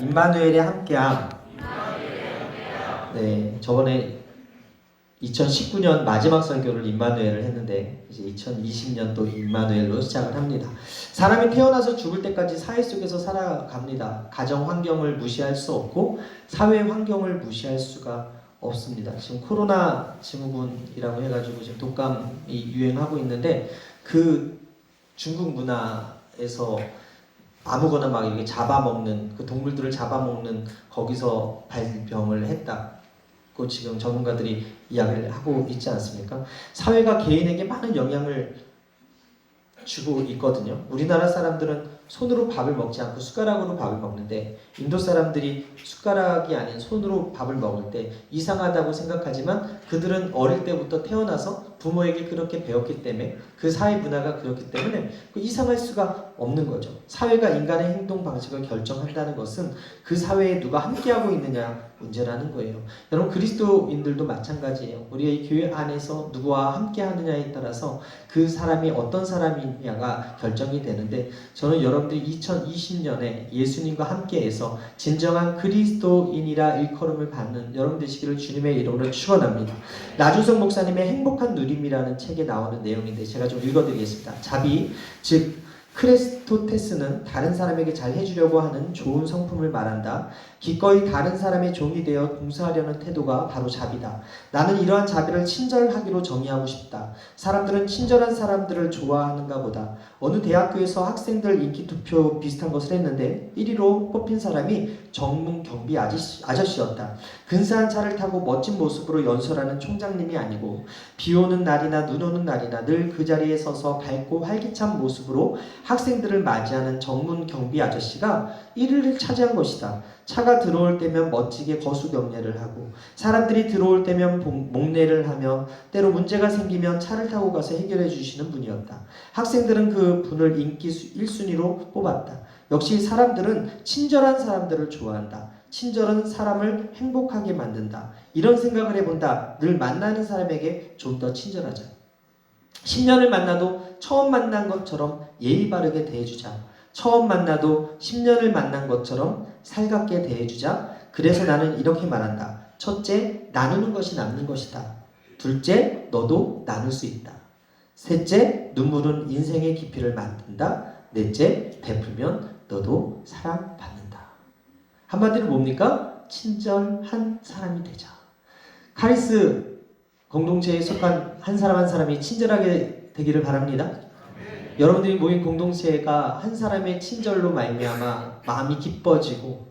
임마누엘의 함께함. 네, 저번에 2019년 마지막 설교를 임마누엘을 했는데 이제 2020년 또 임마누엘로 시작을 합니다. 사람이 태어나서 죽을 때까지 사회 속에서 살아갑니다. 가정 환경을 무시할 수 없고 사회 환경을 무시할 수가 없습니다. 지금 코로나 증후군이라고 해가지고 지금 독감이 유행하고 있는데 그 중국 문화에서 아무거나 막 이렇게 잡아먹는, 그 동물들을 잡아먹는 거기서 발병을 했다고 지금 전문가들이 이야기를 하고 있지 않습니까? 사회가 개인에게 많은 영향을 주고 있거든요. 우리나라 사람들은 손으로 밥을 먹지 않고 숟가락으로 밥을 먹는데 인도 사람들이 숟가락이 아닌 손으로 밥을 먹을 때 이상하다고 생각하지만 그들은 어릴 때부터 태어나서 부모에게 그렇게 배웠기 때문에 그 사회 문화가 그렇기 때문에 이상할 수가 없는 거죠. 사회가 인간의 행동 방식을 결정한다는 것은 그 사회에 누가 함께하고 있느냐 문제라는 거예요. 여러분 그리스도인들도 마찬가지예요. 우리의 교회 안에서 누구와 함께하느냐에 따라서 그 사람이 어떤 사람이냐가 결정이 되는데 저는 여러분들이 2020년에 예수님과 함께해서 진정한 그리스도인이라 일컬음을 받는 여러분 되시기를 주님의 이름으로 축원합니다. 나주성 목사님의 행복한 누림이라는 책에 나오는 내용인데 제가 좀 읽어드리겠습니다. 자비, 즉 크레스토테스는 다른 사람에게 잘 해주려고 하는 좋은 성품을 말한다. 기꺼이 다른 사람의 종이 되어 봉사하려는 태도가 바로 자비다. 나는 이러한 자비를 친절하기로 정의하고 싶다. 사람들은 친절한 사람들을 좋아하는가 보다. 어느 대학교에서 학생들 인기투표 비슷한 것을 했는데 1위로 뽑힌 사람이 정문 경비 아저씨였다. 근사한 차를 타고 멋진 모습으로 연설하는 총장님이 아니고 비 오는 날이나 눈 오는 날이나 늘 그 자리에 서서 밝고 활기찬 모습으로 학생들을 맞이하는 정문 경비 아저씨가 1위를 차지한 것이다. 차가 들어올 때면 멋지게 거수경례를 하고 사람들이 들어올 때면 목례를 하며 때로 문제가 생기면 차를 타고 가서 해결해 주시는 분이었다. 학생들은 그 분을 인기 1순위로 뽑았다. 역시 사람들은 친절한 사람들을 좋아한다. 친절은 사람을 행복하게 만든다. 이런 생각을 해본다. 늘 만나는 사람에게 좀 더 친절하자. 10년을 만나도 처음 만난 것처럼 예의 바르게 대해주자. 처음 만나도 10년을 만난 것처럼 살갑게 대해주자. 그래서 나는 이렇게 말한다. 첫째, 나누는 것이 남는 것이다. 둘째, 너도 나눌 수 있다. 셋째, 눈물은 인생의 깊이를 만든다. 넷째, 베풀면 너도 사랑받는다. 한마디로 뭡니까? 친절한 사람이 되자. 카리스 공동체에 속한 한 사람 한 사람이 친절하게 되기를 바랍니다. 여러분들이 모인 공동체가 한 사람의 친절로 말미암아 마음이 기뻐지고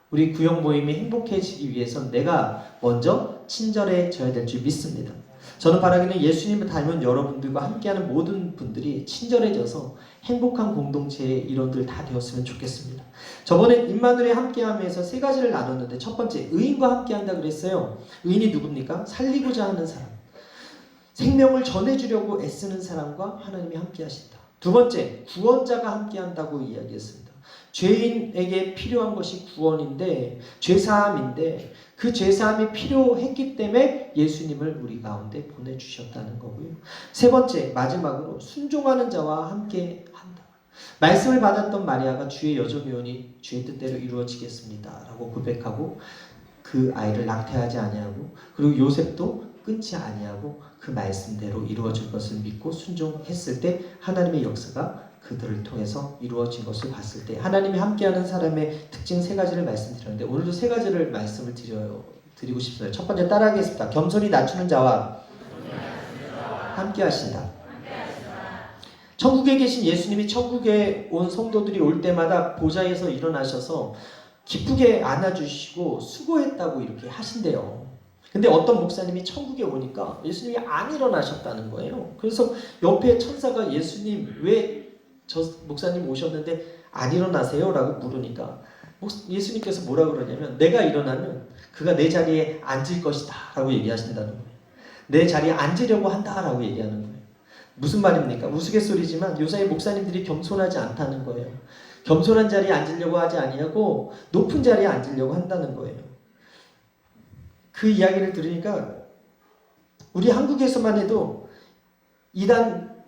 우리 구역 모임이 행복해지기 위해선 내가 먼저 친절해져야 될 줄 믿습니다. 저는 바라기는 예수님을 닮은 여러분들과 함께하는 모든 분들이 친절해져서 행복한 공동체의 일원들 다 되었으면 좋겠습니다. 저번에 임마누엘의 함께함에서 세 가지를 나눴는데 첫 번째, 의인과 함께한다 그랬어요. 의인이 누굽니까? 살리고자 하는 사람. 생명을 전해주려고 애쓰는 사람과 하나님이 함께하신다. 두 번째, 구원자가 함께한다고 이야기했습니다. 죄인에게 필요한 것이 구원인데 죄사함인데 그 죄사함이 필요했기 때문에 예수님을 우리 가운데 보내주셨다는 거고요. 세 번째, 마지막으로 순종하는 자와 함께한다. 말씀을 받았던 마리아가 주의 여종이오니 주의 뜻대로 이루어지겠습니다 라고 고백하고 그 아이를 낙태하지 아니하고 그리고 요셉도 끊지 아니하고 그 말씀대로 이루어질 것을 믿고 순종했을 때 하나님의 역사가 그들을 통해서 이루어진 것을 봤을 때 하나님이 함께하는 사람의 특징 세 가지를 말씀드렸는데 오늘도 세 가지를 말씀을 드리고 싶어요. 첫 번째 따라하겠습니다. 겸손히 낮추는 자와 함께하신다. 천국에 계신 예수님이 천국에 온 성도들이 올 때마다 보좌에서 일어나셔서 기쁘게 안아주시고 수고했다고 이렇게 하신대요. 근데 어떤 목사님이 천국에 오니까 예수님이 안 일어나셨다는 거예요. 그래서 옆에 천사가 예수님 왜 저 목사님 오셨는데 안 일어나세요? 라고 물으니까 예수님께서 뭐라 그러냐면 내가 일어나면 그가 내 자리에 앉을 것이다 라고 얘기하신다는 거예요. 내 자리에 앉으려고 한다 라고 얘기하는 거예요. 무슨 말입니까? 우스갯소리지만 요새 목사님들이 겸손하지 않다는 거예요. 겸손한 자리에 앉으려고 하지 아니하고 높은 자리에 앉으려고 한다는 거예요. 그 이야기를 들으니까 우리 한국에서만 해도 이단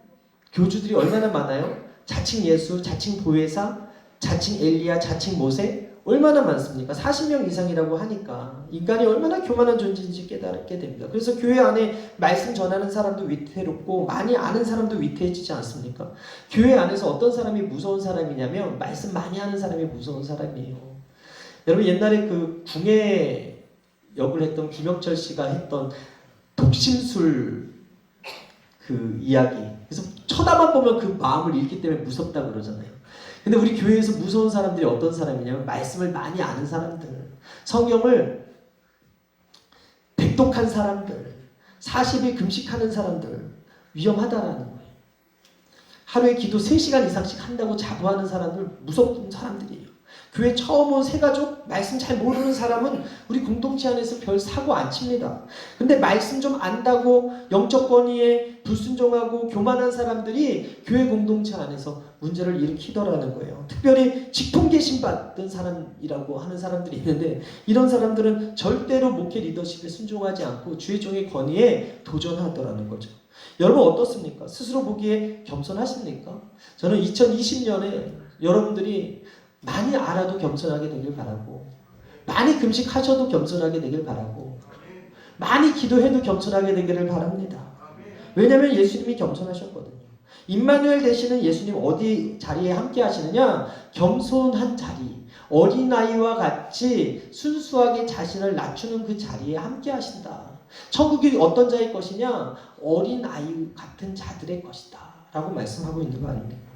교주들이 얼마나 많아요? 자칭 예수, 자칭 보혜사, 자칭 엘리야, 자칭 모세 얼마나 많습니까? 40명 이상이라고 하니까 인간이 얼마나 교만한 존재인지 깨닫게 됩니다. 그래서 교회 안에 말씀 전하는 사람도 위태롭고 많이 아는 사람도 위태해지지 않습니까? 교회 안에서 어떤 사람이 무서운 사람이냐면 말씀 많이 하는 사람이 무서운 사람이에요. 여러분 옛날에 그 궁예 역을 했던 김영철 씨가 했던 독심술 그 이야기. 그래서 쳐다만 보면 그 마음을 읽기 때문에 무섭다 그러잖아요. 근데 우리 교회에서 무서운 사람들이 어떤 사람이냐면 말씀을 많이 아는 사람들, 성경을 백독한 사람들, 40일 금식하는 사람들 위험하다라는 거예요. 하루에 기도 3시간 이상씩 한다고 자부하는 사람들 무섭은 사람들이에요. 교회 처음 온 새가족 말씀 잘 모르는 사람은 우리 공동체 안에서 별 사고 안 칩니다. 근데 말씀 좀 안다고 영적 권위에 불순종하고 교만한 사람들이 교회 공동체 안에서 문제를 일으키더라는 거예요. 특별히 직통계신 받은 사람이라고 하는 사람들이 있는데 이런 사람들은 절대로 목회 리더십에 순종하지 않고 주의 종의 권위에 도전하더라는 거죠. 여러분 어떻습니까? 스스로 보기에 겸손하십니까? 저는 2020년에 여러분들이 많이 알아도 겸손하게 되길 바라고, 많이 금식하셔도 겸손하게 되길 바라고, 많이 기도해도 겸손하게 되기를 바랍니다. 왜냐하면 예수님이 겸손하셨거든요. 임마누엘 되시는 예수님 어디 자리에 함께 하시느냐? 겸손한 자리, 어린아이와 같이 순수하게 자신을 낮추는 그 자리에 함께 하신다. 천국이 어떤 자의 것이냐? 어린아이 같은 자들의 것이다 라고 말씀하고 있는 거 아닙니까?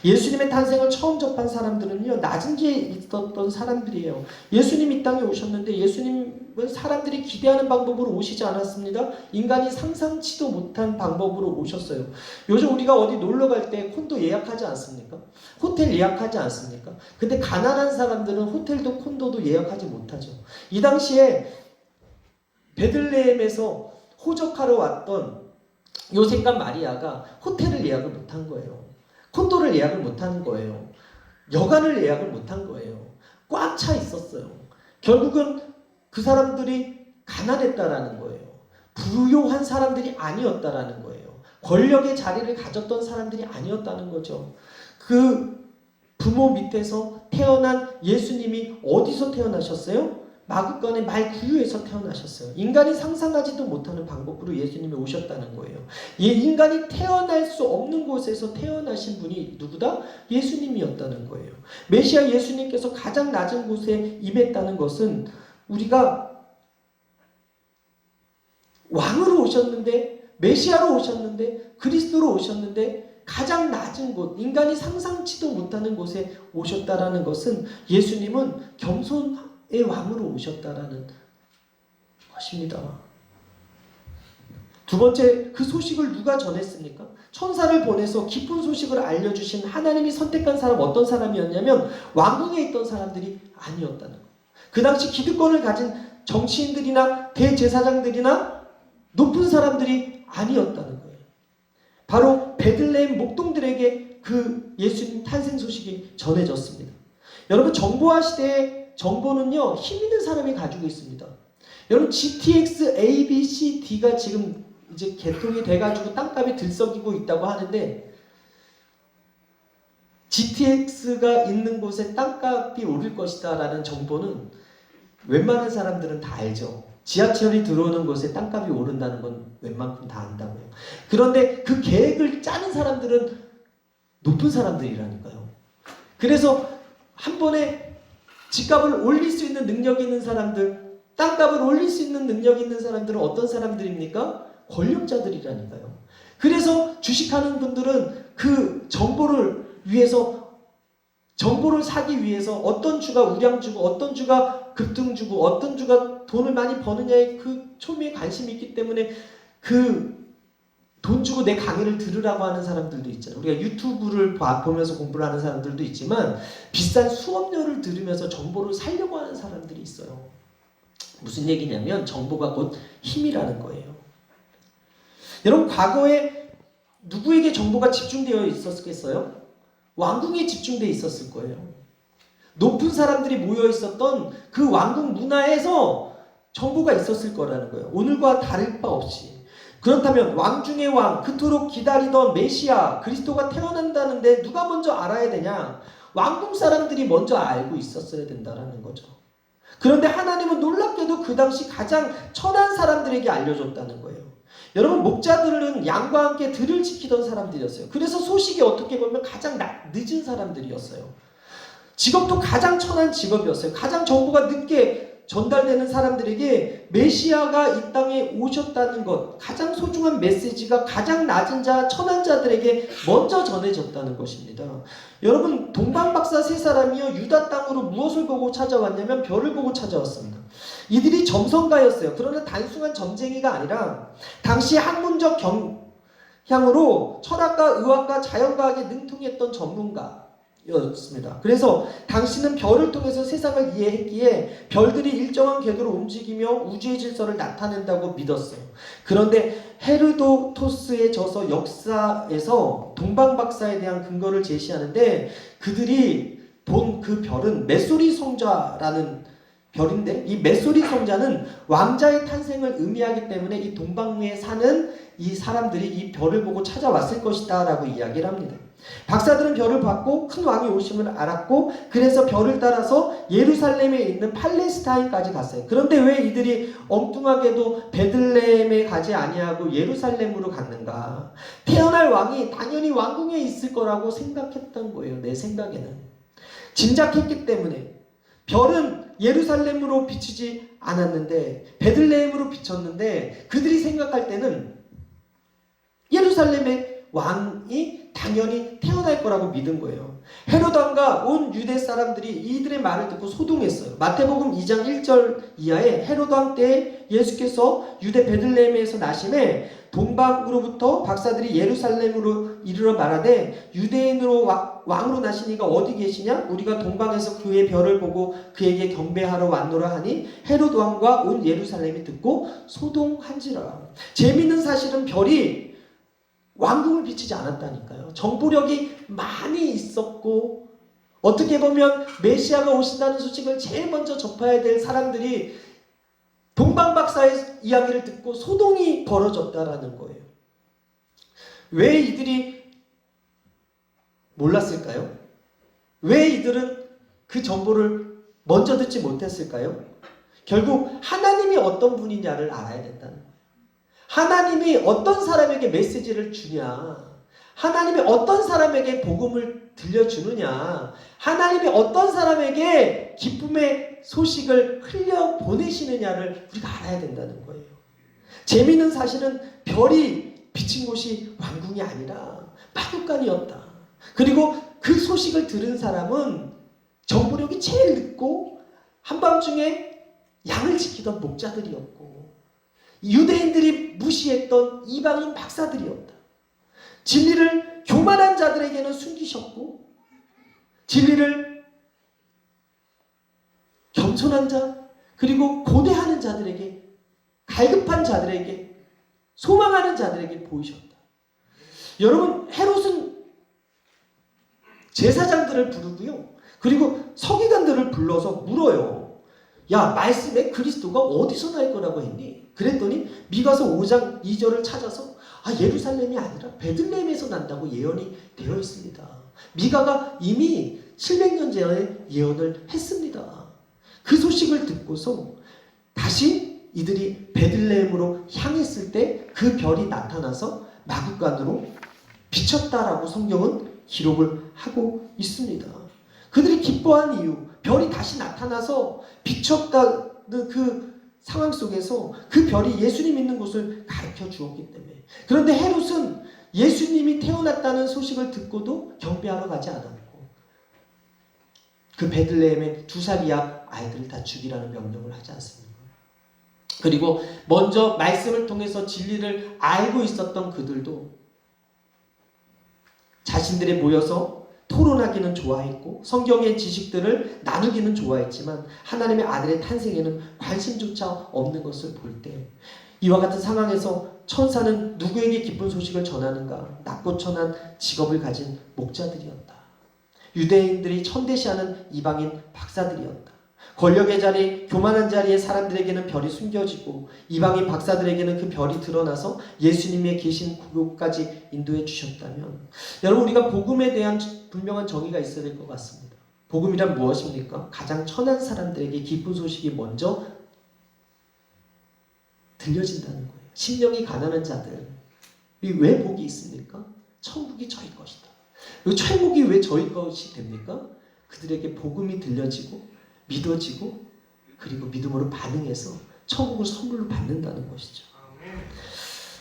예수님의 탄생을 처음 접한 사람들은요, 낮은 지에 있었던 사람들이에요. 예수님이 이 땅에 오셨는데 예수님은 사람들이 기대하는 방법으로 오시지 않았습니다. 인간이 상상치도 못한 방법으로 오셨어요. 요즘 우리가 어디 놀러 갈 때 콘도 예약하지 않습니까? 호텔 예약하지 않습니까? 근데 가난한 사람들은 호텔도 콘도도 예약하지 못하죠. 이 당시에 베들레헴에서 호적하러 왔던 요셉과 마리아가 호텔을 예약을 못한 거예요. 콘도를 예약을 못하는 거예요. 여관을 예약을 못한 거예요. 꽉 차 있었어요. 결국은 그 사람들이 가난했다라는 거예요. 부유한 사람들이 아니었다라는 거예요. 권력의 자리를 가졌던 사람들이 아니었다는 거죠. 그 부모 밑에서 태어난 예수님이 어디서 태어나셨어요? 마구간의 말구유에서 태어나셨어요. 인간이 상상하지도 못하는 방법으로 예수님이 오셨다는 거예요. 인간이 태어날 수 없는 곳에서 태어나신 분이 누구다? 예수님이었다는 거예요. 메시아 예수님께서 가장 낮은 곳에 임했다는 것은 우리가 왕으로 오셨는데, 메시아로 오셨는데, 그리스도로 오셨는데 가장 낮은 곳, 인간이 상상치도 못하는 곳에 오셨다라는 것은 예수님은 겸손 의 왕으로 오셨다라는 것입니다. 두 번째, 그 소식을 누가 전했습니까? 천사를 보내서 기쁜 소식을 알려주신 하나님이 선택한 사람 어떤 사람이었냐면 왕궁에 있던 사람들이 아니었다는 거예요. 그 당시 기득권을 가진 정치인들이나 대제사장들이나 높은 사람들이 아니었다는 거예요. 바로 베들레헴 목동들에게 그 예수님 탄생 소식이 전해졌습니다. 여러분 정보화 시대에 정보는요, 힘 있는 사람이 가지고 있습니다. 여러분 GTX A, B, C, D가 지금 이제 개통이 돼가지고 땅값이 들썩이고 있다고 하는데 GTX가 있는 곳에 땅값이 오를 것이다 라는 정보는 웬만한 사람들은 다 알죠. 지하철이 들어오는 곳에 땅값이 오른다는 건 웬만큼 다 안다고요. 그런데 그 계획을 짜는 사람들은 높은 사람들이라니까요. 그래서 한 번에 집값을 올릴 수 있는 능력이 있는 사람들, 땅값을 올릴 수 있는 능력이 있는 사람들은 어떤 사람들입니까? 권력자들이라니까요. 그래서 주식하는 분들은 그 정보를 위해서, 정보를 사기 위해서 어떤 주가 우량주고 어떤 주가 급등주고 어떤 주가 돈을 많이 버느냐에 그 초미에 관심이 있기 때문에 그 돈 주고 내 강의를 들으라고 하는 사람들도 있잖아요. 우리가 유튜브를 보면서 공부를 하는 사람들도 있지만 비싼 수업료를 들으면서 정보를 살려고 하는 사람들이 있어요. 무슨 얘기냐면 정보가 곧 힘이라는 거예요. 여러분 과거에 누구에게 정보가 집중되어 있었겠어요? 왕궁에 집중되어 있었을 거예요. 높은 사람들이 모여 있었던 그 왕궁 문화에서 정보가 있었을 거라는 거예요. 오늘과 다를 바 없이. 그렇다면 왕 중의 왕, 그토록 기다리던 메시아 그리스도가 태어난다는데 누가 먼저 알아야 되냐? 왕궁 사람들이 먼저 알고 있었어야 된다라는 거죠. 그런데 하나님은 놀랍게도 그 당시 가장 천한 사람들에게 알려줬다는 거예요. 여러분, 목자들은 양과 함께 들을 지키던 사람들이었어요. 그래서 소식이 어떻게 보면 가장 늦은 사람들이었어요. 직업도 가장 천한 직업이었어요. 가장 정보가 늦게 전달되는 사람들에게 메시아가 이 땅에 오셨다는 것, 가장 소중한 메시지가 가장 낮은 자, 천한 자들에게 먼저 전해졌다는 것입니다. 여러분, 동방박사 세 사람이요, 유다 땅으로 무엇을 보고 찾아왔냐면 별을 보고 찾아왔습니다. 이들이 점성가였어요. 그러나 단순한 점쟁이가 아니라 당시 학문적 경향으로 철학과 의학과 자연과학에 능통했던 전문가였습니다. 그래서 당신은 별을 통해서 세상을 이해했기에 별들이 일정한 궤도로 움직이며 우주의 질서를 나타낸다고 믿었어요. 그런데 헤르도토스에 져서 역사에서 동방박사에 대한 근거를 제시하는데, 그들이 본 그 별은 메소리 성자라는 별인데, 이 메소리 성자는 왕자의 탄생을 의미하기 때문에 이 동방에 사는 이 사람들이 이 별을 보고 찾아왔을 것이다 라고 이야기를 합니다. 박사들은 별을 봤고 큰 왕이 오심을 알았고, 그래서 별을 따라서 예루살렘에 있는 팔레스타인까지 갔어요. 그런데 왜 이들이 엉뚱하게도 베들레헴에 가지 아니하고 예루살렘으로 갔는가? 태어날 왕이 당연히 왕궁에 있을 거라고 생각했던 거예요. 내 생각에는 짐작했기 때문에. 별은 예루살렘으로 비치지 않았는데 베들레헴으로 비쳤는데, 그들이 생각할 때는 예루살렘의 왕이 당연히 태어날 거라고 믿은 거예요. 헤로드 왕과 온 유대 사람들이 이들의 말을 듣고 소동했어요. 마태복음 2장 1절 이하에 헤로드 왕 때에 예수께서 유대 베들레헴에서 나심에 동방으로부터 박사들이 예루살렘으로 이르러 말하되, 유대인으로 왕으로 나시니가 어디 계시냐? 우리가 동방에서 그의 별을 보고 그에게 경배하러 왔노라 하니 헤로드 왕과 온 예루살렘이 듣고 소동한지라. 재미있는 사실은 별이 왕궁을 비치지 않았다니까요. 정보력이 많이 있었고, 어떻게 보면 메시아가 오신다는 소식을 제일 먼저 접해야 될 사람들이 동방박사의 이야기를 듣고 소동이 벌어졌다라는 거예요. 왜 이들이 몰랐을까요? 왜 이들은 그 정보를 먼저 듣지 못했을까요? 결국 하나님이 어떤 분이냐를 알아야 된다는 거예요. 하나님이 어떤 사람에게 메시지를 주냐, 하나님이 어떤 사람에게 복음을 들려주느냐, 하나님이 어떤 사람에게 기쁨의 소식을 흘려보내시느냐를 우리가 알아야 된다는 거예요. 재미있는 사실은 별이 비친 곳이 왕궁이 아니라 마구간이었다. 그리고 그 소식을 들은 사람은 정보력이 제일 늦고 한밤중에 양을 지키던 목자들이었고, 유대인들이 무시했던 이방인 박사들이었다. 진리를 교만한 자들에게는 숨기셨고, 진리를 겸손한 자, 그리고 고대하는 자들에게, 갈급한 자들에게, 소망하는 자들에게 보이셨다. 여러분, 헤롯은 제사장들을 부르고요, 그리고 서기관들을 불러서 물어요. 야, 말씀에 그리스도가 어디서 날 거라고 했니? 그랬더니 미가서 5장 2절을 찾아서 예루살렘이 아니라 베들레헴에서 난다고 예언이 되어 있습니다. 미가가 이미 700년 전에 예언을 했습니다. 그 소식을 듣고서 다시 이들이 베들레헴으로 향했을 때 그 별이 나타나서 마구간으로 비쳤다라고 성경은 기록을 하고 있습니다. 그들이 기뻐한 이유, 별이 다시 나타나서 비쳤다는 그 상황 속에서 그 별이 예수님 있는 곳을 가르쳐 주었기 때문에. 그런데 헤롯은 예수님이 태어났다는 소식을 듣고도 경배하러 가지 않았고, 그 베들레헴의 2살 이하 아이들을 다 죽이라는 명령을 하지 않습니까? 그리고 먼저 말씀을 통해서 진리를 알고 있었던 그들도 자신들이 모여서 토론하기는 좋아했고 성경의 지식들을 나누기는 좋아했지만 하나님의 아들의 탄생에는 관심조차 없는 것을 볼 때, 이와 같은 상황에서 천사는 누구에게 기쁜 소식을 전하는가? 낮고 천한 직업을 가진 목자들이었다. 유대인들이 천대시하는 이방인 박사들이었다. 권력의 자리, 교만한 자리의 사람들에게는 별이 숨겨지고 이방인 박사들에게는 그 별이 드러나서 예수님의 계신 그곳까지 인도해 주셨다면, 여러분, 우리가 복음에 대한 분명한 정의가 있어야 될 것 같습니다. 복음이란 무엇입니까? 가장 천한 사람들에게 기쁜 소식이 먼저 들려진다는 거예요. 심령이 가난한 자들이 왜 복이 있습니까? 천국이 저희 것이다. 이 천국이 왜 저희 것이 됩니까? 그들에게 복음이 들려지고 믿어지고 그리고 믿음으로 반응해서 천국을 선물로 받는다는 것이죠.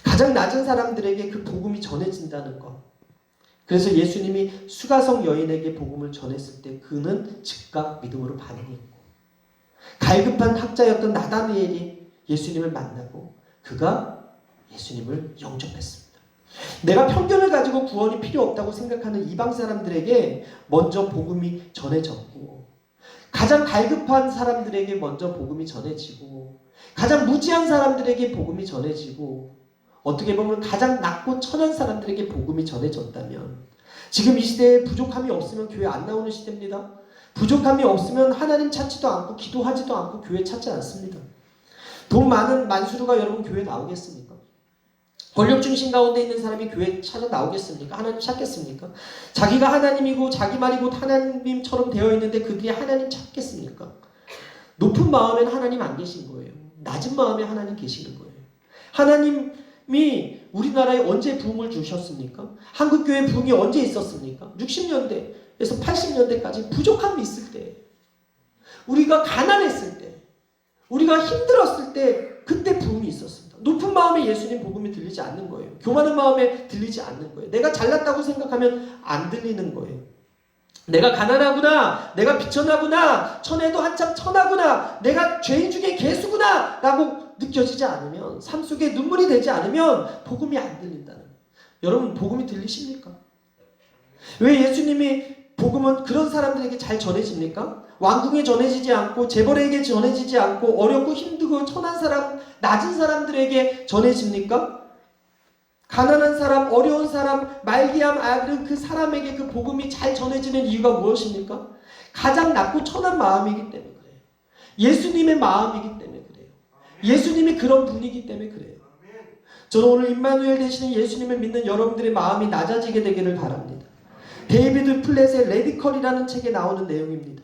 가장 낮은 사람들에게 그 복음이 전해진다는 것. 그래서 예수님이 수가성 여인에게 복음을 전했을 때 그는 즉각 믿음으로 반응했고, 갈급한 학자였던 나다니엘이 예수님을 만나고 그가 예수님을 영접했습니다. 내가 편견을 가지고 구원이 필요 없다고 생각하는 이방 사람들에게 먼저 복음이 전해졌고, 가장 갈급한 사람들에게 먼저 복음이 전해지고, 가장 무지한 사람들에게 복음이 전해지고, 어떻게 보면 가장 낮고 천한 사람들에게 복음이 전해졌다면, 지금 이 시대에 부족함이 없으면 교회 안 나오는 시대입니다. 부족함이 없으면 하나님 찾지도 않고 기도하지도 않고 교회 찾지 않습니다. 돈 많은 만수르가 여러분 교회 나오겠습니까? 권력 중심 가운데 있는 사람이 교회 찾아 나오겠습니까? 하나님 찾겠습니까? 자기가 하나님이고 자기 말이 곧 하나님처럼 되어 있는데 그들이 하나님 찾겠습니까? 높은 마음에는 하나님 안 계신 거예요. 낮은 마음에 하나님 계시는 거예요. 하나님이 우리나라에 언제 부흥을 주셨습니까? 한국교회 부흥이 언제 있었습니까? 60년대에서 80년대까지 부족함이 있을 때, 우리가 가난했을 때, 우리가 힘들었을 때, 그때 부흥이 있었습니다. 높은 마음에 예수님 복음이 들리지 않는 거예요. 교만한 마음에 들리지 않는 거예요. 내가 잘났다고 생각하면 안 들리는 거예요. 내가 가난하구나, 내가 비천하구나, 천해도 한참 천하구나, 내가 죄인 중에 개수구나 라고 느껴지지 않으면, 삶 속에 눈물이 되지 않으면 복음이 안 들린다는 거예요. 여러분, 복음이 들리십니까? 왜 예수님이 복음은 그런 사람들에게 잘 전해집니까? 왕궁에 전해지지 않고, 재벌에게 전해지지 않고, 어렵고 힘들고 천한 사람, 낮은 사람들에게 전해집니까? 가난한 사람, 어려운 사람, 말기암 앓은 그 사람에게 그 복음이 잘 전해지는 이유가 무엇입니까? 가장 낮고 천한 마음이기 때문에 그래요. 예수님의 마음이기 때문에 그래요. 예수님이 그런 분이기 때문에 그래요. 저는 오늘 임마누엘 되시는 예수님을 믿는 여러분들의 마음이 낮아지게 되기를 바랍니다. 데이비드 플랫의 레디컬이라는 책에 나오는 내용입니다.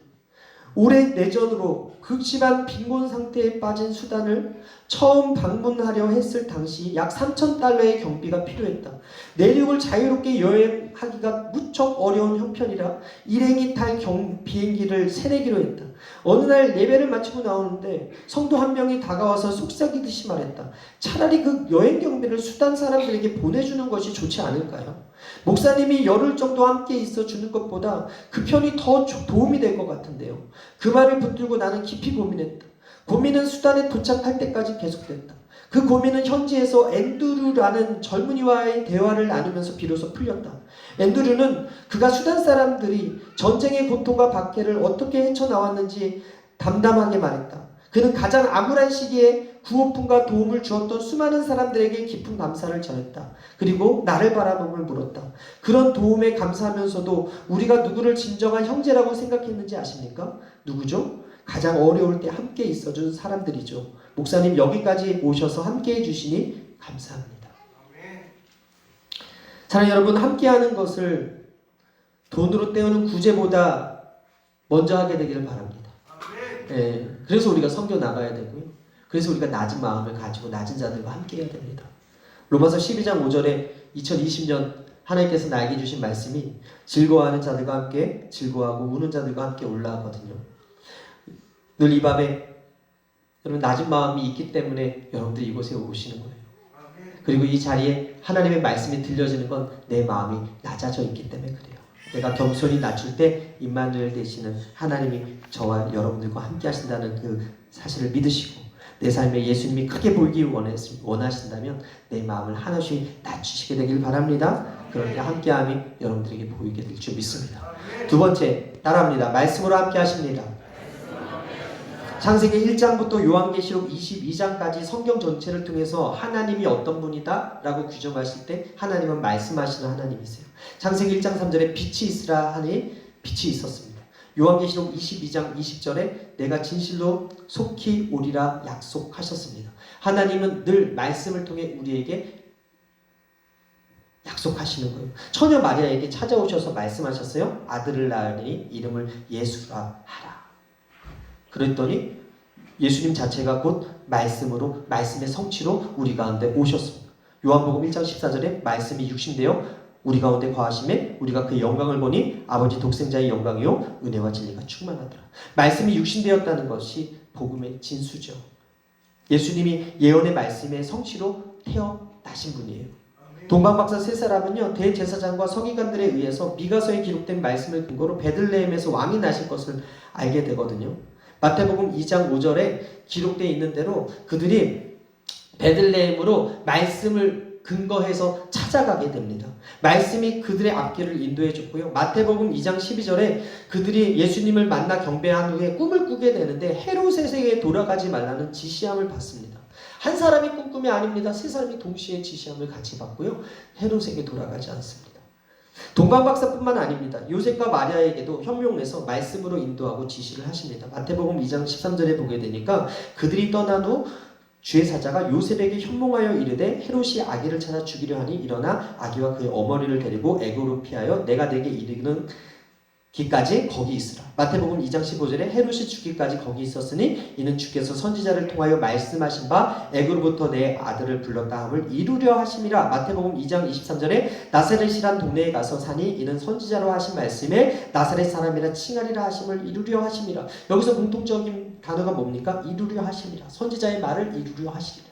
오래 내전으로 극심한 빈곤 상태에 빠진 수단을 처음 방문하려 했을 당시 약 3,000달러의 경비가 필요했다. 내륙을 자유롭게 여행하기가 무척 어려운 형편이라 일행이 탈 비행기를 새내기로 했다. 어느 날 예배를 마치고 나오는데 성도 한 명이 다가와서 속삭이듯이 말했다. 차라리 그 여행 경비를 수단 사람들에게 보내주는 것이 좋지 않을까요? 목사님이 열흘 정도 함께 있어 주는 것보다 그 편이 더 도움이 될 것 같은데요. 그 말을 붙들고 나는 깊이 고민했다. 고민은 수단에 도착할 때까지 계속됐다. 그 고민은 현지에서 앤드루라는 젊은이와의 대화를 나누면서 비로소 풀렸다. 앤드루는 그가 수단 사람들이 전쟁의 고통과 박해를 어떻게 헤쳐나왔는지 담담하게 말했다. 그는 가장 암울한 시기에 구호품과 도움을 주었던 수많은 사람들에게 깊은 감사를 전했다. 그리고 나를 바라봄을 물었다. 그런 도움에 감사하면서도 우리가 누구를 진정한 형제라고 생각했는지 아십니까? 누구죠? 가장 어려울 때 함께 있어준 사람들이죠. 목사님 여기까지 오셔서 함께 해주시니 감사합니다. 사랑하는 여러분, 함께하는 것을 돈으로 때우는 구제보다 먼저 하게 되기를 바랍니다. 네, 그래서 우리가 선교 나가야 되고요. 그래서 우리가 낮은 마음을 가지고 낮은 자들과 함께 해야 됩니다. 로마서 12장 5절에 2020년 하나님께서 나에게 주신 말씀이 즐거워하는 자들과 함께 즐거워하고 우는 자들과 함께 올라가거든요. 늘 이 밤에 여러분 낮은 마음이 있기 때문에 여러분들이 이곳에 오시는 거예요. 그리고 이 자리에 하나님의 말씀이 들려지는 건 내 마음이 낮아져 있기 때문에 그래요. 내가 겸손히 낮출 때 임마누엘 되시는 하나님이 저와 여러분들과 함께 하신다는 그 사실을 믿으시고 내 삶에 예수님이 크게 보이기 원하신다면 내 마음을 하나씩 낮추시게 되길 바랍니다. 그렇게 함께함이 여러분들에게 보이게 될 줄 믿습니다. 두 번째, 따라합니다. 말씀으로 함께 하십니다. 창세기 1장부터 요한계시록 22장까지 성경 전체를 통해서 하나님이 어떤 분이다 라고 규정하실 때 하나님은 말씀하시는 하나님이세요. 창세기 1장 3절에 빛이 있으라 하니 빛이 있었습니다. 요한계시록 22장 20절에 내가 진실로 속히 오리라 약속하셨습니다. 하나님은 늘 말씀을 통해 우리에게 약속하시는 거예요. 처녀 마리아에게 찾아오셔서 말씀하셨어요. 아들을 낳으니 이름을 예수라 하라. 그랬더니 예수님 자체가 곧 말씀으로, 말씀의 성취로 우리 가운데 오셨습니다. 요한복음 1장 14절에 말씀이 육신되어 우리 가운데 거하심에 우리가 그의 영광을 보니 아버지 독생자의 영광이요 은혜와 진리가 충만하더라. 말씀이 육신되었다는 것이 복음의 진수죠. 예수님이 예언의 말씀의 성취로 태어나신 분이에요. 동방박사 세 사람은요, 대제사장과 서기관들에 의해서 미가서에 기록된 말씀을 근거로 베들레헴에서 왕이 나실 것을 알게 되거든요. 마태복음 2장 5절에 기록되어 있는 대로 그들이 베들레헴으로 말씀을 근거해서 찾아가게 됩니다. 말씀이 그들의 앞길을 인도해 줬고요. 마태복음 2장 12절에 그들이 예수님을 만나 경배한 후에 꿈을 꾸게 되는데 헤롯에게 돌아가지 말라는 지시함을 받습니다. 한 사람이 꿈꾸이 아닙니다. 세 사람이 동시에 지시함을 같이 받고요. 헤롯에게 돌아가지 않습니다. 동방박사뿐만 아닙니다. 요셉과 마리아에게도 현명해서 말씀으로 인도하고 지시를 하십니다. 마태복음 2장 13절에 보게 되니까 그들이 떠난 후 주의 사자가 요셉에게 현몽하여 이르되 헤롯이 아기를 찾아 죽이려 하니 일어나 아기와 그의 어머니를 데리고 애굽으로 피하여 내가 내게 이르는 기까지 거기 있으라. 마태복음 2장 15절에 헤롯이 죽기까지 거기 있었으니 이는 주께서 선지자를 통하여 말씀하신 바 애굽으로부터 내 아들을 불렀다 함을 이루려 하심이라. 마태복음 2장 23절에 나사렛이란 동네에 가서 사니 이는 선지자로 하신 말씀에 나사렛 사람이라 칭하리라 하심을 이루려 하심이라. 여기서 공통적인 단어가 뭡니까? 이루려 하심이라. 선지자의 말을 이루려 하시리라.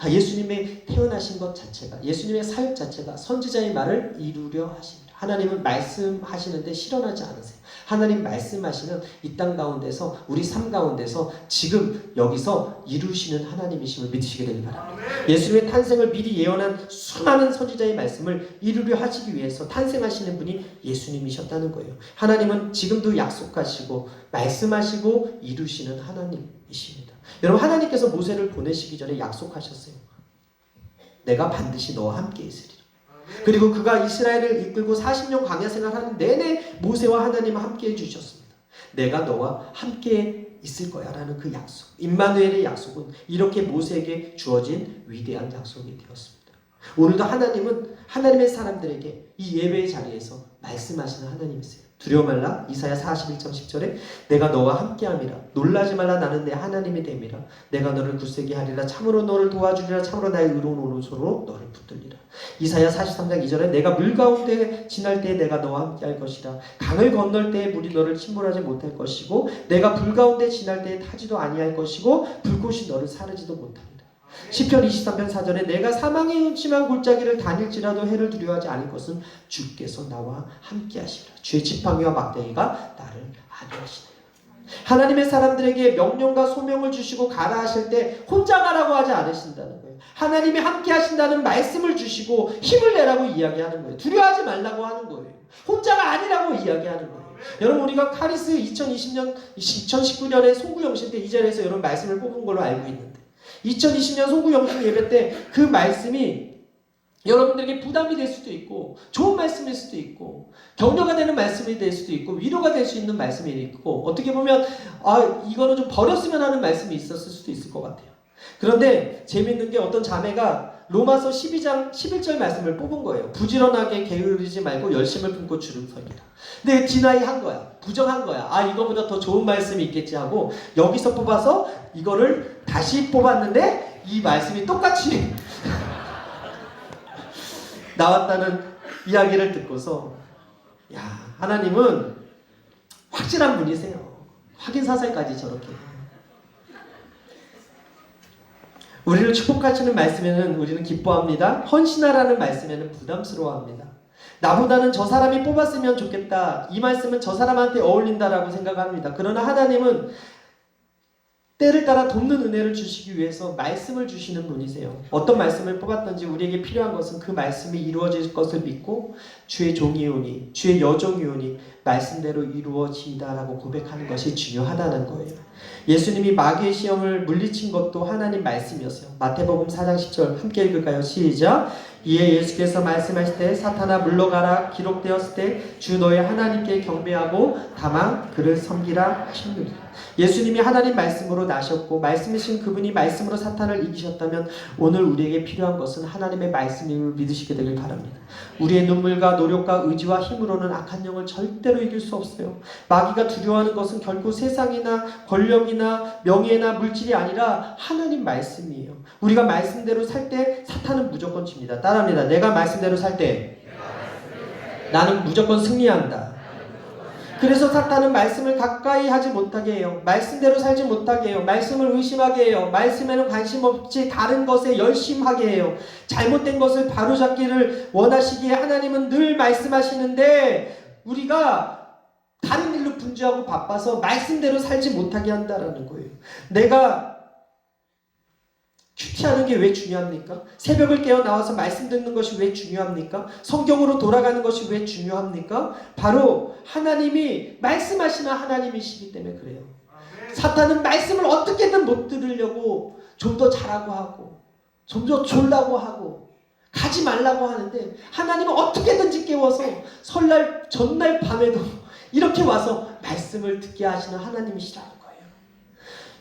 예수님의 태어나신 것 자체가, 예수님의 사역 자체가 선지자의 말을 이루려 하십니다. 하나님은 말씀하시는데 실현하지 않으세요. 하나님 말씀하시는 이 땅 가운데서, 우리 삶 가운데서 지금 여기서 이루시는 하나님이심을 믿으시게 되길 바랍니다. 예수님의 탄생을 미리 예언한 수많은 선지자의 말씀을 이루려 하시기 위해서 탄생하시는 분이 예수님이셨다는 거예요. 하나님은 지금도 약속하시고 말씀하시고 이루시는 하나님이십니다. 여러분, 하나님께서 모세를 보내시기 전에 약속하셨어요. 내가 반드시 너와 함께 있으리라. 그리고 그가 이스라엘을 이끌고 40년 광야 생활하는 내내 모세와 하나님은 함께 해주셨습니다. 내가 너와 함께 있을 거야 라는 그 약속, 임마누엘의 약속은 이렇게 모세에게 주어진 위대한 약속이 되었습니다. 오늘도 하나님은 하나님의 사람들에게 이 예배의 자리에서 말씀하시는 하나님이세요. 두려워 말라. 이사야 41장 10절에 내가 너와 함께함이라. 놀라지 말라. 나는 내 하나님이 됨이라. 내가 너를 굳세게 하리라. 참으로 너를 도와주리라. 참으로 나의 의로운 오른손으로 너를 붙들리라. 이사야 43장 2절에 내가 물 가운데 지날 때에 내가 너와 함께할 것이라. 강을 건널 때에 물이 너를 침몰하지 못할 것이고 내가 불 가운데 지날 때에 타지도 아니할 것이고 불꽃이 너를 사르지도 못하리라. 시편 23편 4절에 내가 사망의 음침한 골짜기를 다닐지라도 해를 두려워하지 않을 것은 주께서 나와 함께 하시리라. 주의 지팡이와 막대기가 나를 안위하시네요. 하나님의 사람들에게 명령과 소명을 주시고 가라 하실 때 혼자 가라고 하지 않으신다는 거예요. 하나님이 함께 하신다는 말씀을 주시고 힘을 내라고 이야기하는 거예요. 두려워하지 말라고 하는 거예요. 혼자가 아니라고 이야기하는 거예요. 여러분, 우리가 카리스 2019년에 송구영신 때 이 자리에서 여러분 말씀을 뽑은 걸로 알고 있는데 2020년 송구영신 예배 때 그 말씀이 여러분들에게 부담이 될 수도 있고 좋은 말씀일 수도 있고 격려가 되는 말씀이 될 수도 있고 위로가 될 수 있는 말씀이 있고 어떻게 보면 이거는 좀 버렸으면 하는 말씀이 있었을 수도 있을 것 같아요. 그런데 재미있는 게 어떤 자매가 로마서 12장 11절 말씀을 뽑은 거예요. 부지런하게 게으르지 말고 열심을 품고 주를 섬기라. 근데 디나이 한 거야. 부정한 거야. 이거보다 더 좋은 말씀이 있겠지 하고 여기서 뽑아서 이거를 다시 뽑았는데 이 말씀이 똑같이 나왔다는 이야기를 듣고서 하나님은 확실한 분이세요. 확인사살까지 저렇게. 우리를 축복하시는 말씀에는 우리는 기뻐합니다. 헌신하라는 말씀에는 부담스러워합니다. 나보다는 저 사람이 뽑았으면 좋겠다. 이 말씀은 저 사람한테 어울린다라고 생각합니다. 그러나 하나님은 때를 따라 돕는 은혜를 주시기 위해서 말씀을 주시는 분이세요. 어떤 말씀을 뽑았든지 우리에게 필요한 것은 그 말씀이 이루어질 것을 믿고 주의 종이오니 주의 여종이오니 말씀대로 이루어지이다라고 고백하는 것이 중요하다는 거예요. 예수님이 마귀의 시험을 물리친 것도 하나님 말씀이었어요. 마태복음 4장 10절 함께 읽을까요? 시작. 이에 예수께서 말씀하실 때 사탄아 물러가라 기록되었을 때 주 너의 하나님께 경배하고 다만 그를 섬기라 하셨느니라. 예수님이 하나님 말씀으로 나셨고 말씀이신 그분이 말씀으로 사탄을 이기셨다면 오늘 우리에게 필요한 것은 하나님의 말씀임을 믿으시게 되길 바랍니다. 우리의 눈물과 노력과 의지와 힘으로는 악한 영을 절대로 이길 수 없어요. 마귀가 두려워하는 것은 결코 세상이나 권력이나 명예나 물질이 아니라 하나님 말씀이에요. 우리가 말씀대로 살 때 사탄은 무조건 집니다. 따라합니다. 내가 말씀대로 살 때 나는 무조건 승리한다. 그래서 사탄은 말씀을 가까이 하지 못하게 해요. 말씀대로 살지 못하게 해요. 말씀을 의심하게 해요. 말씀에는 관심 없이 다른 것에 열심하게 해요. 잘못된 것을 바로잡기를 원하시기에 하나님은 늘 말씀하시는데 우리가 다른 일로 분주하고 바빠서 말씀대로 살지 못하게 한다라는 거예요. 내가 큐티하는 게 왜 중요합니까? 새벽을 깨어 나와서 말씀 듣는 것이 왜 중요합니까? 성경으로 돌아가는 것이 왜 중요합니까? 바로 하나님이 말씀하시는 하나님이시기 때문에 그래요. 사탄은 말씀을 어떻게든 못 들으려고 좀 더 잘하고 하고 좀 더 졸라고 하고 가지 말라고 하는데 하나님은 어떻게든지 깨워서 설날 전날 밤에도 이렇게 와서 말씀을 듣게 하시는 하나님이시라는 거예요.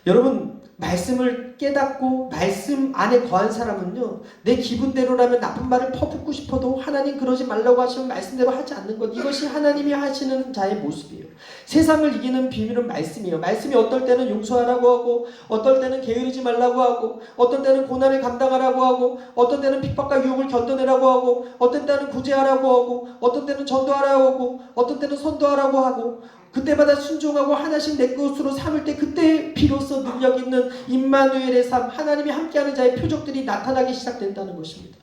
여러분 말씀을 깨닫고 말씀 안에 거한 사람은요 내 기분대로라면 나쁜 말을 퍼붓고 싶어도 하나님 그러지 말라고 하시면 말씀대로 하지 않는 것, 이것이 하나님이 하시는 자의 모습이에요. 세상을 이기는 비밀은 말씀이에요. 말씀이 어떨 때는 용서하라고 하고 어떨 때는 게으르지 말라고 하고 어떤 때는 고난을 감당하라고 하고 어떤 때는 핍박과 유혹을 견뎌내라고 하고 어떤 때는 구제하라고 하고 어떤 때는 전도하라고 하고 어떤 때는 선도하라고 하고 그때마다 순종하고 하나씩 내 것으로 삼을 때 그때 비로소 능력 있는 임마누엘의 삶, 하나님이 함께하는 자의 표적들이 나타나기 시작된다는 것입니다.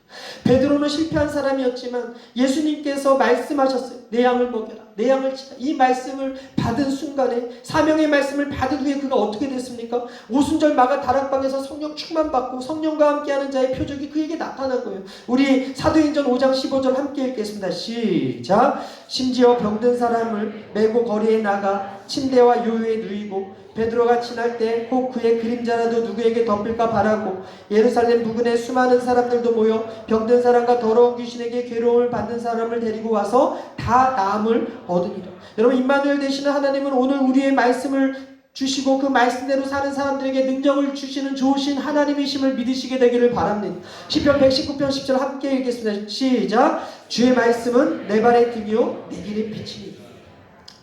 베드로는 실패한 사람이었지만 예수님께서 말씀하셨어요. 내 양을 먹여라. 내 양을 치라. 이 말씀을 받은 순간에 사명의 말씀을 받은 후에 그가 어떻게 됐습니까? 오순절 마가 다락방에서 성령 충만받고 성령과 함께하는 자의 표적이 그에게 나타난 거예요. 우리 사도행전 5장 15절 함께 읽겠습니다. 시작. 심지어 병든 사람을 메고 거리에 나가 침대와 요유에 누이고 베드로가 지날 때 혹 그의 그림자라도 누구에게 덮일까 바라고 예루살렘 부근에 수많은 사람들도 모여 병든 사람과 더러운 귀신에게 괴로움을 받는 사람을 데리고 와서 다 나음을 얻으니라. 여러분 임마누엘 되시는 하나님은 오늘 우리의 말씀을 주시고 그 말씀대로 사는 사람들에게 능력을 주시는 좋으신 하나님이심을 믿으시게 되기를 바랍니다. 시편 119편 10절 함께 읽겠습니다. 시작. 주의 말씀은 내 발의 등이요 내 길의 빛이니.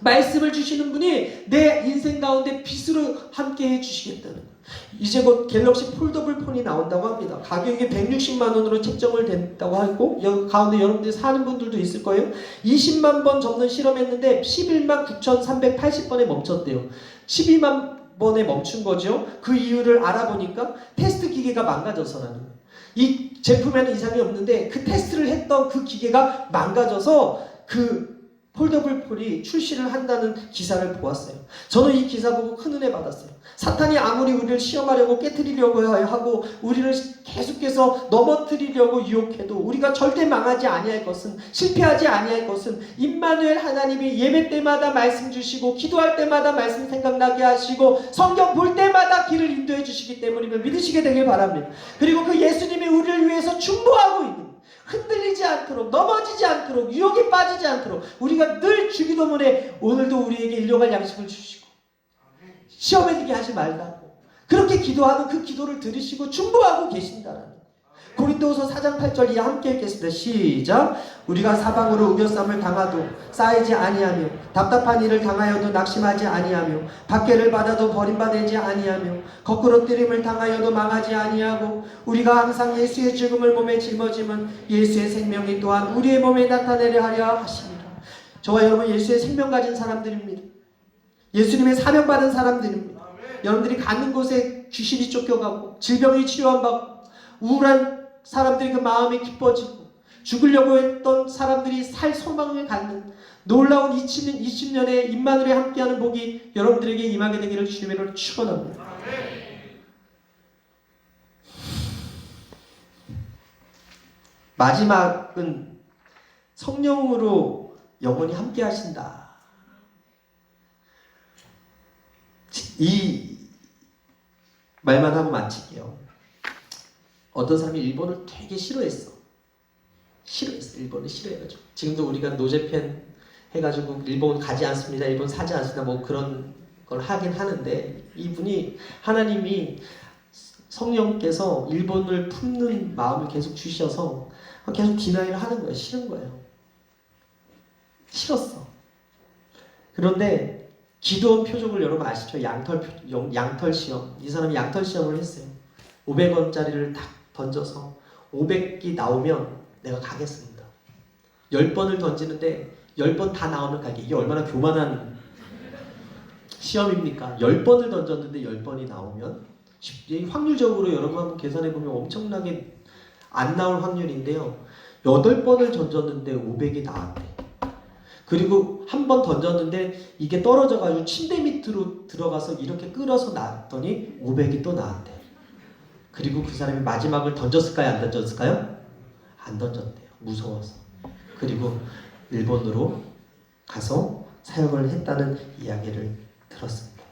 말씀을 주시는 분이 내 인생 가운데 빛으로 함께 해주시겠다는 거예요. 이제 곧 갤럭시 폴더블 폰이 나온다고 합니다. 가격이 160만 원으로 책정을 된다고 하고 여기 가운데 여러분들이 사는 분들도 있을 거예요. 20만 번 접는 실험했는데 11만 9,380번에 멈췄대요. 12만 번에 멈춘 거죠. 그 이유를 알아보니까 테스트 기계가 망가져서라는 거예요. 이 제품에는 이상이 없는데 그 테스트를 했던 그 기계가 망가져서 그 폴더블 폴이 출시를 한다는 기사를 보았어요. 저는 이 기사 보고 큰 은혜 받았어요. 사탄이 아무리 우리를 시험하려고 깨트리려고 하고 우리를 계속해서 넘어뜨리려고 유혹해도 우리가 절대 망하지 아니할 것은, 실패하지 아니할 것은 임마누엘 하나님이 예배 때마다 말씀 주시고 기도할 때마다 말씀 생각나게 하시고 성경 볼 때마다 길을 인도해 주시기 때문임을 믿으시게 되길 바랍니다. 그리고 그 예수님이 우리를 위해서 중보하고 있는, 흔들리지 않도록, 넘어지지 않도록, 유혹에 빠지지 않도록 우리가 늘 주기도문에 오늘도 우리에게 일용할 양식을 주시고 시험에 들게 하지 말라고 그렇게 기도하는 그 기도를 들으시고 중보하고 계신다라는. 고린도후서 4장 8절 이하 함께 읽겠습니다. 시작. 우리가 사방으로 우겨쌈을 당하도 쌓이지 아니하며 답답한 일을 당하여도 낙심하지 아니하며 박해를 받아도 버림받지 아니하며 거꾸로 뜨림을 당하여도 망하지 아니하고 우리가 항상 예수의 죽음을 몸에 짊어짐은 예수의 생명이 또한 우리의 몸에 나타내려 하려 하십니다. 저와 여러분 예수의 생명 가진 사람들입니다. 예수님의 사명 받은 사람들입니다. 여러분들이 가는 곳에 귀신이 쫓겨가고 질병이 치유받고 우울한 사람들이 그 마음이 기뻐지고 죽으려고 했던 사람들이 살 소망을 갖는 놀라운 20년의 임마누엘에 함께하는 복이 여러분들에게 임하게 되기를 주님의 이름으로 축원합니다. 마지막은 성령으로 영원히 함께 하신다. 이 말만 하고 마칠게요. 어떤 사람이 일본을 되게 싫어했어. 일본을 싫어해가지고. 지금도 우리가 노제팬 해가지고 일본 가지 않습니다, 일본 사지 않습니다, 뭐 그런 걸 하긴 하는데, 이분이 하나님이 성령께서 일본을 품는 마음을 계속 주셔서 계속 디나이를 하는 거예요. 싫은 거예요. 싫었어. 그런데 기도원 표적을 여러분 아시죠? 양털 시험. 이 사람이 양털 시험을 했어요. 500원짜리를 딱 던져서 500기 나오면 내가 가겠습니다. 10번을 던지는데 10번 다 나오면 가게. 이게 얼마나 교만한 시험입니까? 10번을 던졌는데 10번이 나오면, 확률적으로 여러분 한번 계산해보면 엄청나게 안 나올 확률인데요. 8번을 던졌는데 500이 나왔대. 그리고 한 번 던졌는데 이게 떨어져가지고 침대 밑으로 들어가서 이렇게 끌어서 놨더니 500이 또 나왔대. 그리고 그 사람이 마지막을 던졌을까요? 안 던졌을까요? 안 던졌대요. 무서워서. 그리고 일본으로 가서 사역을 했다는 이야기를 들었습니다.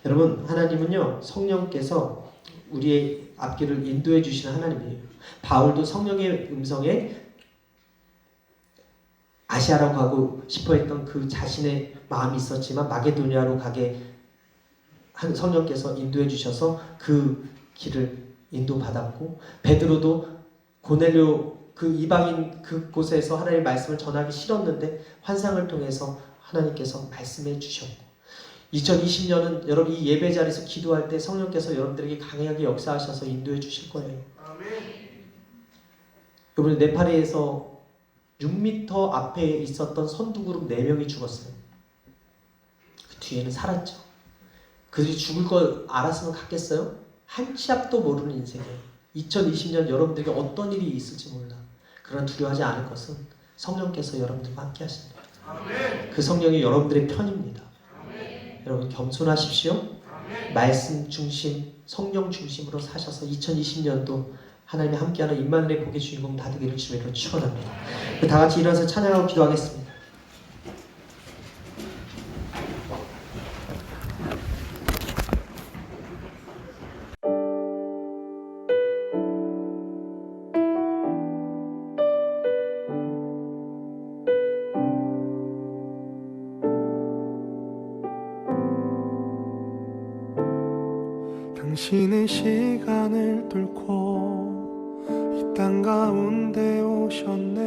여러분, 하나님은요, 성령께서 우리의 앞길을 인도해 주시는 하나님이에요. 바울도 성령의 음성에 아시아로 가고 싶어 했던 그 자신의 마음이 있었지만 마게도니아로 가게 성령께서 인도해 주셔서 그 길을 인도받았고, 베드로도 고넬료 그 이방인 그곳에서 하나님의 말씀을 전하기 싫었는데 환상을 통해서 하나님께서 말씀해 주셨고, 2020년은 여러분 이 예배 자리에서 기도할 때 성령께서 여러분들에게 강하게 역사하셔서 인도해 주실 거예요. 이번에 네팔에서 6m 앞에 있었던 선두그룹 4명이 죽었어요. 그 뒤에는 살았죠. 그들이 죽을 걸 알았으면 갔겠어요? 한 치 앞도 모르는 인생이에요. 2020년 여러분들에게 어떤 일이 있을지 몰라. 그러나 두려워하지 않을 것은 성령께서 여러분들과 함께 하십니다. 그 성령이 여러분들의 편입니다. 여러분 겸손하십시오. 말씀 중심, 성령 중심으로 사셔서 2020년도 하나님이 함께하는 임마누엘의 복의 주인공 다 되기를 주님으로 축원합니다. 다 같이 일어나서 찬양하고 기도하겠습니다. 당신은 시간을 뚫고 이 땅 가운데 오셨네.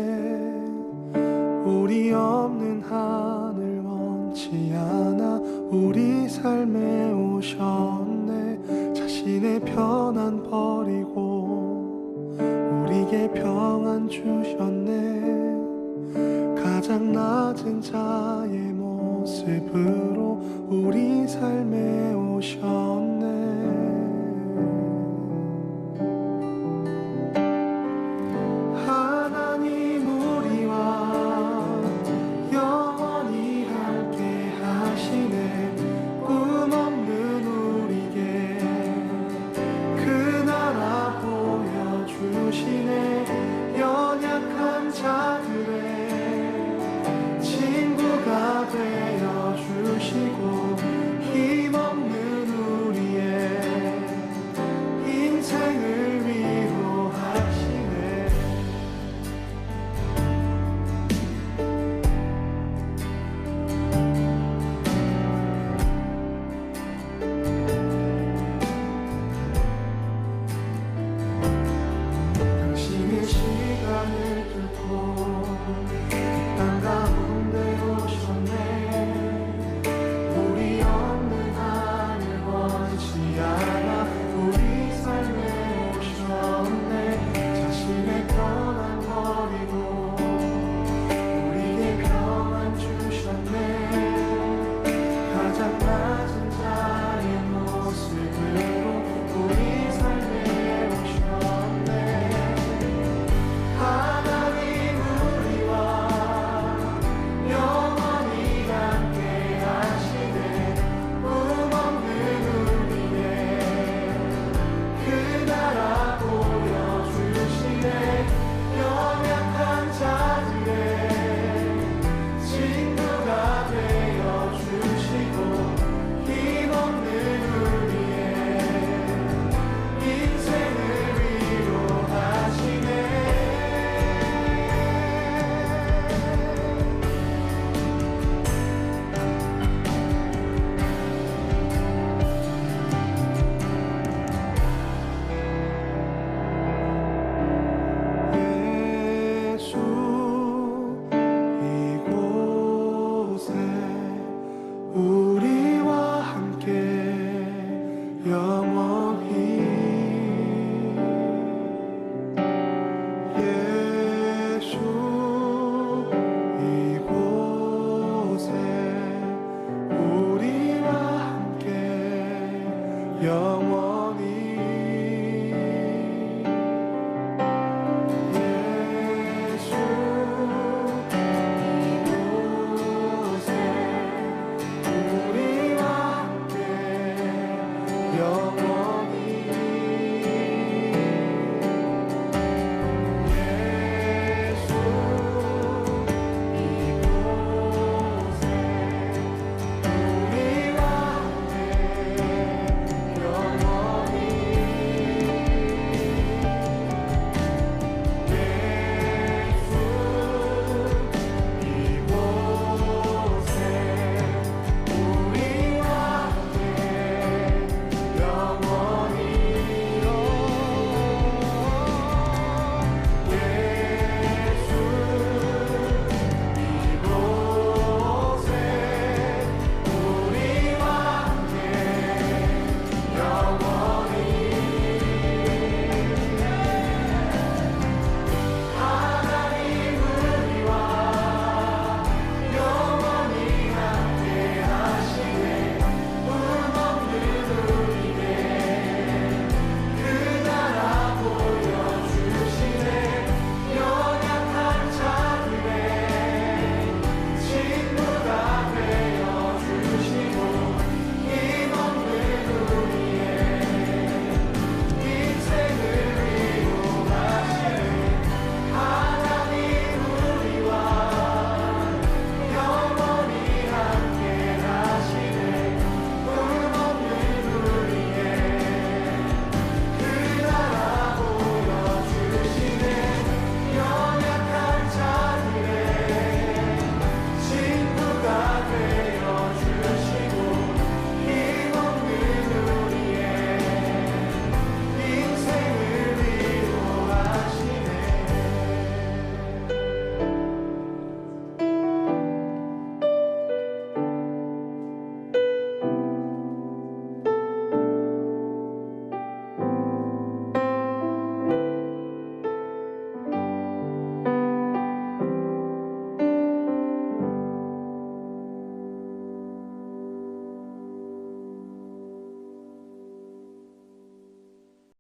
우리 없는 하늘 원치 않아 우리 삶에 오셨네. 자신의 편안 버리고 우리에게 평안 주셨네. 가장 낮은 자의 모습으로 우리 삶에 오셨네.